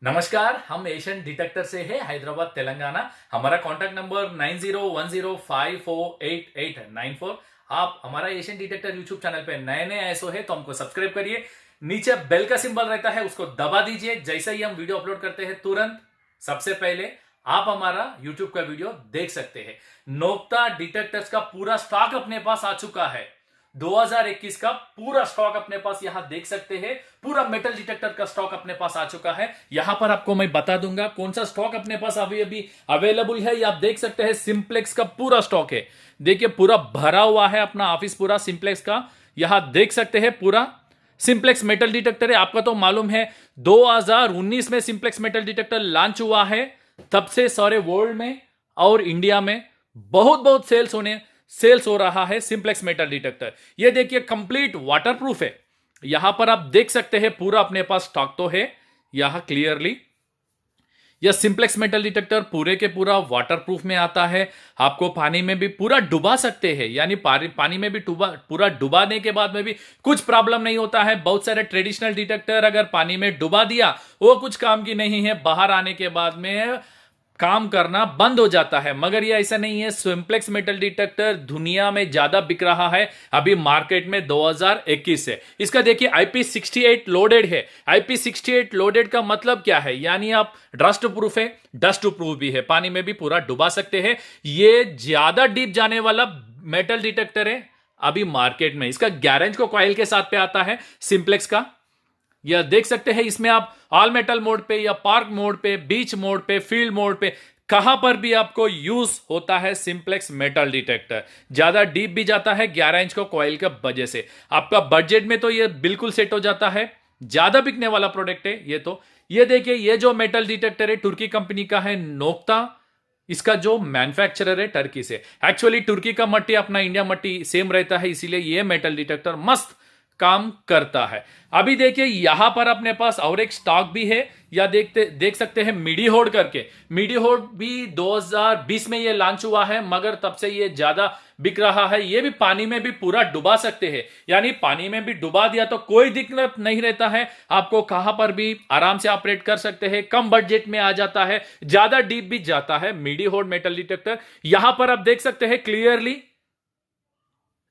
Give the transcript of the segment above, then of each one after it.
नमस्कार, हम Asian detector से है हैदराबाद तेलंगाना। हमारा कॉन्टैक्ट नंबर 9010548894। आप हमारा एशियन डिटेक्टर यूट्यूब चैनल पे नए नए आए है तो हमको सब्सक्राइब करिए। नीचे बेल का सिंबल रहता है, उसको दबा दीजिए। जैसे ही हम वीडियो अपलोड करते हैं तुरंत सबसे पहले आप हमारा यूट्यूब का वीडियो देख सकते हैं। नोक्ता डिटेक्टर्स का पूरा स्टॉक अपने पास आ चुका है। 2021 का पूरा स्टॉक अपने पास यहां देख सकते हैं। पूरा मेटल डिटेक्टर का स्टॉक अपने पास आ चुका है। यहां पर आपको मैं बता दूंगा कौन सा स्टॉक अपने पास अभी अभी अवेलेबल है। ये आप देख सकते हैं सिंप्लेक्स का पूरा स्टॉक है। देखिए पूरा भरा हुआ है अपना ऑफिस पूरा सिंप्लेक्स का। यहां देख सकते हैं पूरा सिंप्लेक्स मेटल डिटेक्टर है। आपका तो मालूम है 2019 में सिंप्लेक्स मेटल डिटेक्टर लॉन्च हुआ है। तब से सारे वर्ल्ड में और इंडिया में बहुत बहुत सेल्स हो रहा है सिंप्लेक्स मेटल डिटेक्टर। ये देखिए कंप्लीट वाटरप्रूफ है। यहां पर आप देख सकते हैं पूरा अपने पास स्टॉक तो है यहां क्लियरली। यह सिंप्लेक्स मेटल डिटेक्टर पूरे के पूरा वाटरप्रूफ में आता है। आपको पानी में भी पूरा डुबा सकते हैं, यानी पानी में भी पूरा डुबाने के बाद में भी कुछ प्रॉब्लम नहीं होता है। बहुत सारे ट्रेडिशनल डिटेक्टर अगर पानी में डुबा दिया वो कुछ काम की नहीं है, बाहर आने के बाद में काम करना बंद हो जाता है। मगर ये ऐसा नहीं है। सिंप्लेक्स मेटल डिटेक्टर दुनिया में ज्यादा बिक रहा है अभी मार्केट में 2021 से। इसका देखिए IP68 लोडेड है। IP68 लोडेड का मतलब क्या है, यानी आप डस्ट प्रूफ है, डस्ट प्रूफ भी है, पानी में भी पूरा डुबा सकते हैं। ये ज्यादा डीप जाने वाला मेटल डिटेक्टर है अभी मार्केट में। इसका गैरेंज को कॉइल के साथ पे आता है सिंप्लेक्स का। यह देख सकते हैं इसमें आप ऑल मेटल मोड पे या पार्क मोड पे, बीच मोड पे, फील्ड मोड पे, कहां पर भी आपको यूज होता है सिंप्लेक्स मेटल डिटेक्टर। ज्यादा डीप भी जाता है 11 इंच को कॉइल का वजह से। आपका बजट में तो यह बिल्कुल सेट हो जाता है। ज्यादा बिकने वाला प्रोडक्ट है ये तो। ये देखिए ये जो मेटल डिटेक्टर है तुर्की कंपनी का है नोक्ता। इसका जो मैन्युफैक्चरर है टर्की से। एक्चुअली तुर्की का मट्टी अपना इंडिया मट्टी सेम रहता है, इसीलिए ये मेटल डिटेक्टर मस्त काम करता है। अभी देखिए यहां पर अपने पास और एक स्टॉक भी है, या देख सकते हैं मिडी होड करके। मिडी होड भी 2020 में ये लॉन्च हुआ है, मगर तब से ये ज्यादा बिक रहा है। ये भी पानी में भी पूरा डुबा सकते हैं, यानी पानी में भी डुबा दिया तो कोई दिक्कत नहीं रहता है। आपको कहां पर भी आराम से ऑपरेट कर सकते हैं। कम बजट में आ जाता है, ज्यादा डीप भी जाता है मिडी होड मेटल डिटेक्टर। यहां पर आप देख सकते हैं क्लियरली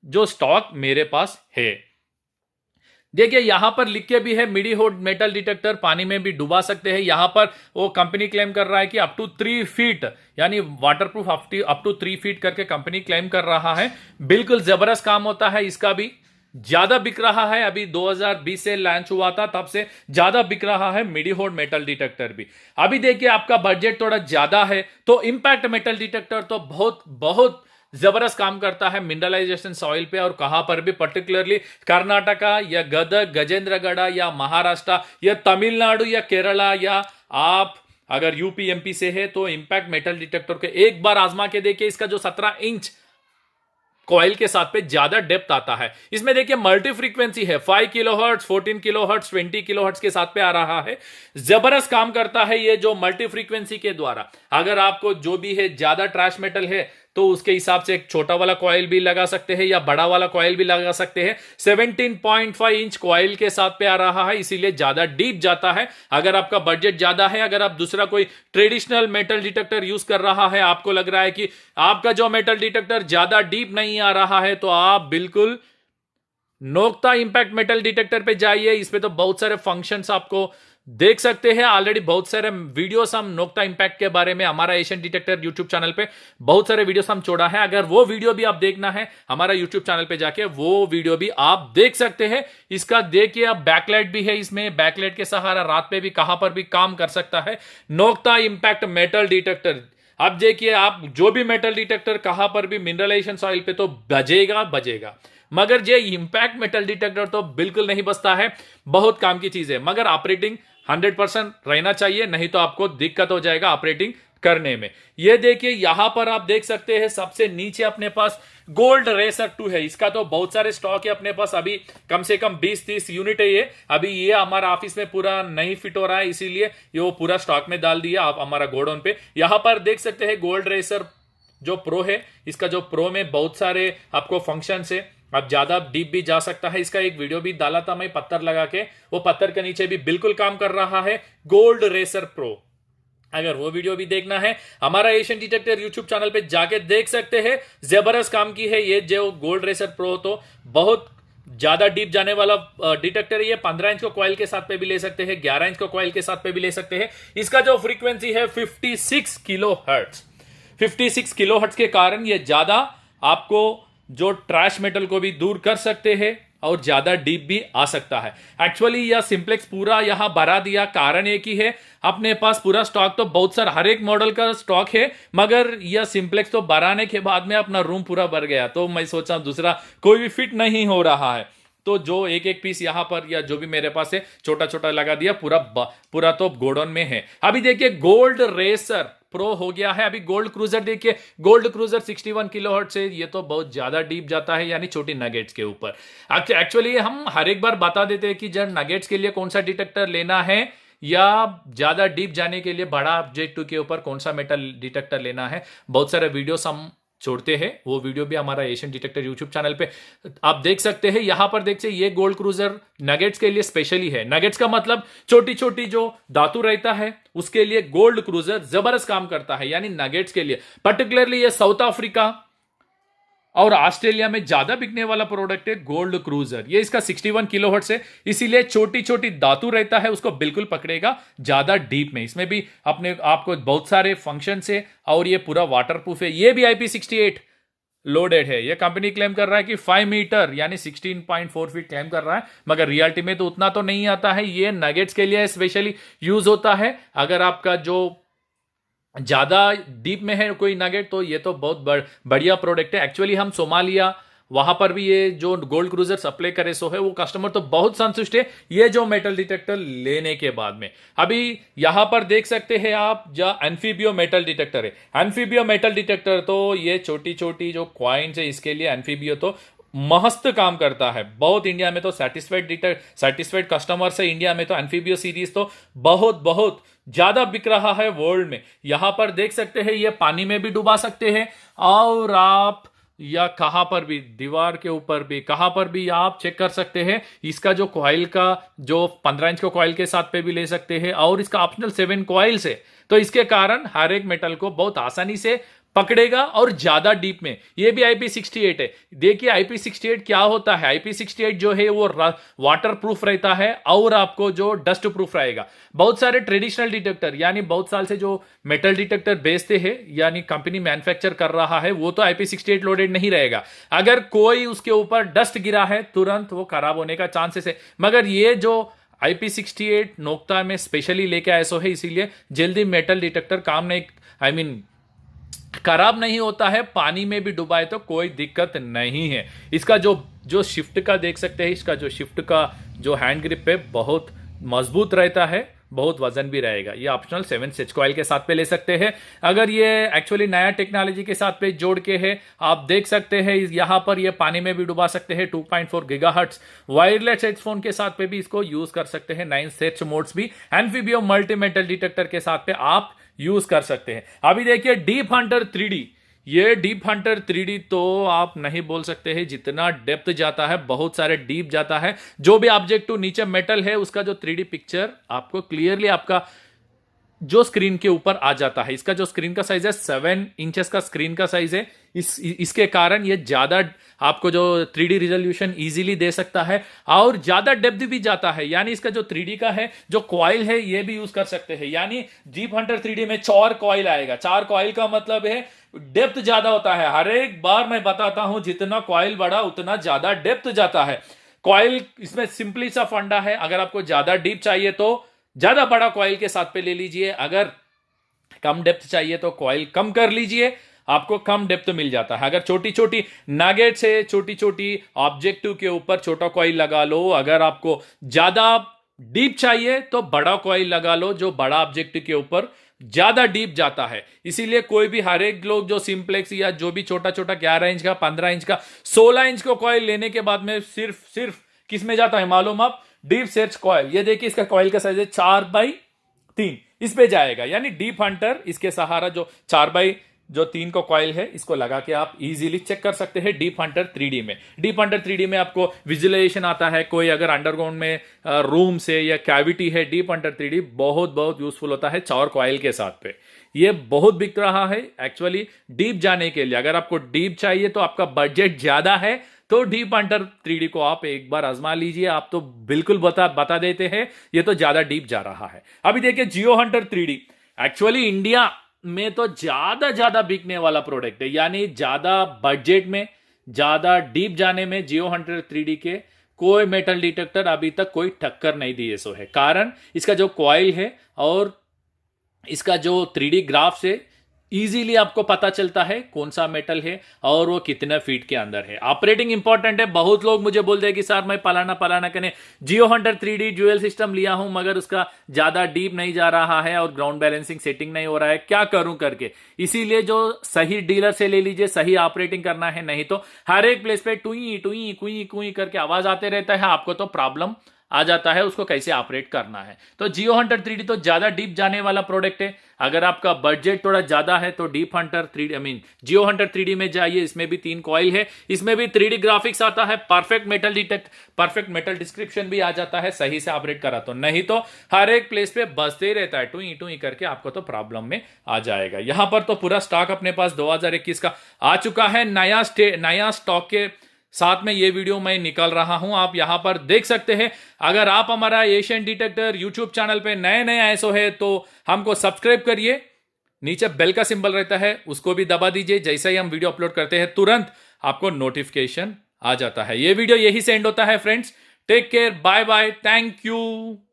जो स्टॉक मेरे पास है। देखिए यहां पर लिख के भी है मिडी होड मेटल डिटेक्टर पानी में भी डुबा सकते हैं। यहां पर वो कंपनी क्लेम कर रहा है कि अप टू 3 फीट, यानी वाटरप्रूफ अप टू 3 फीट करके कंपनी क्लेम कर रहा है। बिल्कुल जबरदस्त काम होता है इसका भी। ज्यादा बिक रहा है, अभी 2020 से लॉन्च हुआ था तब से ज्यादा बिक रहा है मिडी होड मेटल डिटेक्टर भी। अभी देखिए आपका बजट थोड़ा ज्यादा है तो इंपैक्ट मेटल डिटेक्टर तो बहुत बहुत जबरदस्त काम करता है मिनरलाइजेशन सॉइल पे। और कहां पर भी, पर्टिकुलरली कर्नाटका या गदग, गजेंद्रगढ़ या महाराष्ट्र या तमिलनाडु या केरला, या आप अगर यूपी एमपी से है तो इंपैक्ट मेटल डिटेक्टर के एक बार आजमा के देखिए। इसका जो 17 इंच कॉइल के साथ पे ज्यादा डेप्थ आता है। इसमें देखिए मल्टी फ्रीक्वेंसी है, 5 किलोहर्ट्ज, 14 किलोहर्ट्ज, 20 किलोहर्ट्ज के साथ पे आ रहा है। जबरदस्त काम करता है ये जो मल्टी फ्रीक्वेंसी के द्वारा। अगर आपको जो भी है ज्यादा ट्रैश मेटल है तो उसके हिसाब से एक छोटा वाला कॉइल भी लगा सकते हैं या बड़ा वाला कॉइल भी लगा सकते हैं। 17.5 इंच कॉइल के साथ पे आ रहा है, इसीलिए ज्यादा डीप जाता है। अगर आपका बजट ज्यादा है, अगर आप दूसरा कोई ट्रेडिशनल मेटल डिटेक्टर यूज कर रहा है, आपको लग रहा है कि आपका जो मेटल डिटेक्टर ज्यादा डीप नहीं आ रहा है, तो आप बिल्कुल नोक्ता इंपैक्ट मेटल डिटेक्टर पे जाइए। इसमें तो बहुत सारे फंक्शंस आपको देख सकते हैं। ऑलरेडी बहुत सारे वीडियोस हम नोक्ता इंपैक्ट के बारे में हमारा एशियन डिटेक्टर यूट्यूब चैनल पे बहुत सारे वीडियोस हम छोड़ा है। अगर वो वीडियो भी आप देखना है हमारा यूट्यूब चैनल पे जाके वो वीडियो भी आप देख सकते हैं। इसका देखिए आप बैकलाइट भी है इसमें, बैकलाइट के सहारा रात पे भी कहां पर भी काम कर सकता है नोक्ता इंपैक्ट मेटल डिटेक्टर। अब देखिए आप जो भी मेटल डिटेक्टर कहां पर भी मिनरलाइजेशन सॉइल पे तो बजेगा, मगर ये इंपैक्ट मेटल डिटेक्टर तो बिल्कुल नहीं बचता है। बहुत काम की चीज है, मगर ऑपरेटिंग 100% रहना चाहिए, नहीं तो आपको दिक्कत हो जाएगा ऑपरेटिंग करने में। ये देखिए यहां पर आप देख सकते हैं सबसे नीचे अपने पास गोल्ड रेसर 2 है। इसका तो बहुत सारे स्टॉक है अपने पास, अभी कम से कम 20-30 यूनिट है ये। अभी ये हमारा ऑफिस में पूरा नहीं फिट हो रहा है, इसीलिए ये वो पूरा स्टॉक में डाल दिया आप हमारा गोडाउन पे। यहां पर देख सकते हैं गोल्ड रेसर जो प्रो है। इसका जो प्रो में बहुत सारे आपको फंक्शन है, अब ज्यादा डीप भी जा सकता है। इसका एक वीडियो भी डाला था मैं पत्थर लगा के, वो पत्थर के नीचे भी बिल्कुल काम कर रहा है गोल्ड रेसर प्रो। अगर वो वीडियो भी देखना है, हमारा एशियन डिटेक्टर यूट्यूब चैनल पे जाके देख सकते हैं। जबरदस्त काम की है ये जो गोल्ड रेसर प्रो, तो बहुत ज्यादा डीप जाने वाला डिटेक्टर है ये। 15 इंच को कॉइल के साथ पे भी ले सकते हैं, 11 इंच को कॉइल के साथ पे भी ले सकते हैं। इसका जो फ्रीक्वेंसी है 56 किलो हर्ट्ज, 56 किलो हर्ट्ज के कारण ये ज्यादा आपको जो ट्रैश मेटल को भी दूर कर सकते हैं और ज्यादा डीप भी आ सकता है। एक्चुअली यह सिंप्लेक्स पूरा यहां भरा दिया, कारण एक ही है, अपने पास पूरा स्टॉक तो बहुत सारा हर एक मॉडल का स्टॉक है, मगर यह सिंप्लेक्स तो भराने के बाद में अपना रूम पूरा भर गया, तो मैं सोचा दूसरा कोई भी फिट नहीं हो रहा है, तो जो एक एक पीस यहां पर या जो भी मेरे पास है छोटा छोटा लगा दिया, पूरा तो गोडाउन में है। अभी देखिए गोल्ड रेसर प्रो हो गया है। अभी गोल्ड क्रूजर देखिए, गोल्ड क्रूजर 61 किलोहर्ट्ज से, ये तो बहुत ज्यादा डीप जाता है, यानी छोटी नगेट्स के ऊपर। एक्चुअली हम हर एक बार बता देते हैं कि जब नगेट्स के लिए कौन सा डिटेक्टर लेना है या ज्यादा डीप जाने के लिए बड़ा ऑब्जेक्ट के ऊपर कौन सा मेटल डिटेक्टर लेना है, बहुत सारे वीडियोस हम छोड़ते हैं। वो वीडियो भी हमारा एशियन डिटेक्टर यूट्यूब चैनल पे आप देख सकते हैं। यहां पर देखिए ये गोल्ड क्रूजर नगेट्स के लिए स्पेशली है। नगेट्स का मतलब छोटी छोटी जो धातु रहता है उसके लिए गोल्ड क्रूजर जबरदस्त काम करता है, यानी नगेट्स के लिए पर्टिकुलरली ये साउथ अफ्रीका और ऑस्ट्रेलिया में ज्यादा बिकने वाला प्रोडक्ट है गोल्ड क्रूजर। ये इसका 61 किलोहर्ट्ज है, इसीलिए छोटी छोटी धातु रहता है उसको बिल्कुल पकड़ेगा ज्यादा डीप में। इसमें भी अपने आपको बहुत सारे फंक्शन है और ये पूरा वाटरप्रूफ है। ये भी IP68 लोडेड है। ये कंपनी क्लेम कर रहा है कि 5 मीटर यानी 16.4 फीट क्लेम कर रहा है, मगर रियलिटी में तो उतना तो नहीं आता है। ये नगेट्स के लिए स्पेशली यूज होता है। अगर आपका जो ज्यादा डीप में है कोई नगेट, तो ये तो बहुत बढ़िया प्रोडक्ट है। एक्चुअली हम सोमालिया वहां पर भी ये जो गोल्ड क्रूजर सप्लाई करे सो है, वो कस्टमर तो बहुत संतुष्ट है ये जो मेटल डिटेक्टर लेने के बाद में। अभी यहां पर देख सकते हैं आप जो एम्फीबियो मेटल डिटेक्टर है। एम्फीबियो मेटल डिटेक्टर तो ये छोटी छोटी जो क्वाइंस है इसके लिए एम्फीबियो तो मस्त काम करता है। बहुत इंडिया में तो सेटिस्फाइड कस्टमर्स है। इंडिया में तो एम्फीबियो सीरीज तो बहुत बहुत ज्यादा बिक रहा है वर्ल्ड में। यहां पर देख सकते हैं ये पानी में भी डुबा सकते हैं, और आप या कहां पर भी दीवार के ऊपर भी कहां पर भी आप चेक कर सकते हैं। इसका जो कॉइल का जो 15 इंच को कॉइल के साथ पे भी ले सकते हैं, और इसका ऑप्शनल 7 कॉइल्स है, तो इसके कारण हर एक मेटल को बहुत आसानी से पकड़ेगा और ज्यादा डीप में। ये भी IP68 है। देखिए IP68 क्या होता है। IP68 जो है वो वाटर प्रूफ रहता है और आपको जो डस्ट प्रूफ रहेगा। बहुत सारे ट्रेडिशनल डिटेक्टर यानी बहुत साल से जो मेटल डिटेक्टर बेचते हैं यानी कंपनी मैन्युफैक्चर कर रहा है, वो तो IP68 लोडेड नहीं रहेगा। अगर कोई उसके ऊपर डस्ट गिरा है तुरंत वो खराब होने का चांसेस है, मगर ये जो IP68 नोक्ता में स्पेशली लेके आए सो है, इसीलिए जल्दी मेटल डिटेक्टर काम नहीं खराब नहीं होता है। पानी में भी डुबाए तो कोई दिक्कत नहीं है। इसका जो शिफ्ट का देख सकते हैं, इसका जो शिफ्ट का जो हैंड ग्रिप है बहुत मजबूत रहता है, बहुत वजन भी रहेगा। ये ऑप्शनल 7 स्विच कॉइल के साथ पे ले सकते हैं। अगर ये एक्चुअली नया टेक्नोलॉजी के साथ पे जोड़ के है, आप देख सकते हैं यहां पर ये पानी में भी डुबा सकते हैं। 2.4 गीगाहर्ट्ज वायरलेस हेडफोन के साथ पे भी इसको यूज कर सकते हैं। 9 सर्च मोड्स भी एम्फीबियो मल्टी मेटल डिटेक्टर के साथ पे आप यूज कर सकते हैं। अभी देखिए डीप हंटर 3D, ये डीप हंटर 3D तो आप नहीं बोल सकते हैं, जितना डेप्थ जाता है बहुत सारे डीप जाता है। जो भी ऑब्जेक्ट नीचे मेटल है उसका जो 3D पिक्चर आपको क्लियरली आपका जो स्क्रीन के ऊपर आ जाता है। इसका जो स्क्रीन का साइज है 7 इंचेस का स्क्रीन का साइज है। इसके कारण ये ज्यादा आपको जो 3D रिजोल्यूशन इजीली दे सकता है और ज्यादा डेप्थ भी जाता है। यानी इसका जो 3D का है जो कॉइल है ये भी यूज कर सकते हैं। यानी डीप हंटर 3D में 4 कॉइल आएगा। 4 कॉइल का मतलब है डेप्थ ज्यादा होता है। हर एक बार मैं बताता हूं जितना कॉइल बड़ा उतना ज्यादा डेप्थ जाता है। कॉइल इसमें सिंपली सा फंडा है, अगर आपको ज्यादा डीप चाहिए तो ज्यादा बड़ा कॉइल के साथ पे ले लीजिए, अगर कम डेप्थ चाहिए तो कॉइल कम कर लीजिए, आपको कम डेप्थ मिल जाता है। अगर छोटी छोटी नगेट से छोटी छोटी ऑब्जेक्टिव के ऊपर छोटा कॉइल लगा लो, अगर आपको ज्यादा डीप चाहिए तो बड़ा कॉइल लगा लो जो बड़ा ऑब्जेक्टिव के ऊपर ज्यादा डीप जाता है। इसीलिए कोई भी हर एक लोग जो सिंप्लेक्स या जो भी छोटा छोटा 11 इंच का 15 इंच का 16 इंच को कॉइल लेने के बाद में सिर्फ किस में जाता है मालूम आप? Deep search coil. ये देखिए इसका कॉइल का साइज है 4/3, इस पे जाएगा। यानी डीप हंटर इसके सहारा जो 4/3 जो 3 को कॉइल है इसको लगा के आप इजीली चेक कर सकते हैं डीप हंटर 3D में। डीप हंटर 3D में आपको विजुअलाइजेशन आता है, कोई अगर अंडरग्राउंड में रूम से या कैविटी है, डीप हंटर 3D बहुत बहुत यूजफुल होता है 4 कॉइल के साथ पे। ये बहुत बिक रहा है एक्चुअली डीप जाने के लिए। अगर आपको डीप चाहिए तो आपका बजट ज्यादा है तो डीप हंटर 3D को आप एक बार आजमा लीजिए। आप तो बिल्कुल बता देते हैं ये तो ज्यादा डीप जा रहा है। अभी देखिए जियो हंटर 3D एक्चुअली इंडिया में तो ज्यादा बिकने वाला प्रोडक्ट है, यानी ज्यादा बजट में ज्यादा डीप जाने में जियो हंटर 3D के कोई मेटल डिटेक्टर अभी तक कोई टक्कर नहीं दिए सो है। कारण इसका जो कॉइल है और इसका जो 3D ग्राफ से इजीली आपको पता चलता है कौन सा मेटल है और वो कितने फीट के अंदर है। ऑपरेटिंग इंपॉर्टेंट है। बहुत लोग मुझे बोल दे कि सर मैं पलाना कहने जियो हंटर 3D ड्यूअल सिस्टम लिया हूं मगर उसका ज्यादा डीप नहीं जा रहा है और ग्राउंड बैलेंसिंग सेटिंग नहीं हो रहा है, क्या करूं करके। इसीलिए जो सही डीलर से ले लीजिए, सही ऑपरेटिंग करना है, नहीं तो हर एक प्लेस पे टुई टुई कुई कुई करके आवाज आते रहता है, आपको तो प्रॉब्लम आ जाता है उसको कैसे ऑपरेट करना है। तो जियो हंटर 3D तो ज्यादा डीप जाने वाला प्रोडक्ट है। अगर आपका बजट थोड़ा ज्यादा है तो डीप हंटर 3D जियो हंटर 3D में जाइए। इसमें भी 3 कॉइल है, इसमें भी 3D ग्राफिक्स आता है, परफेक्ट मेटल डिस्क्रिप्शन भी आ जाता है सही से ऑपरेट करा तो। नहीं तो हर एक प्लेस पे बजते ही रहता है टुई टुई करके, आपको तो प्रॉब्लम में आ जाएगा। यहां पर तो पूरा स्टॉक अपने पास 2021 का आ चुका है। नया स्टॉक के साथ में ये वीडियो मैं निकाल रहा हूं, आप यहां पर देख सकते हैं। अगर आप हमारा एशियन डिटेक्टर यूट्यूब चैनल पे नए आए सो है तो हमको सब्सक्राइब करिए। नीचे बेल का सिंबल रहता है उसको भी दबा दीजिए। जैसे ही हम वीडियो अपलोड करते हैं तुरंत आपको नोटिफिकेशन आ जाता है। ये वीडियो यही से एंड होता है friends. Take care, bye bye, thank you.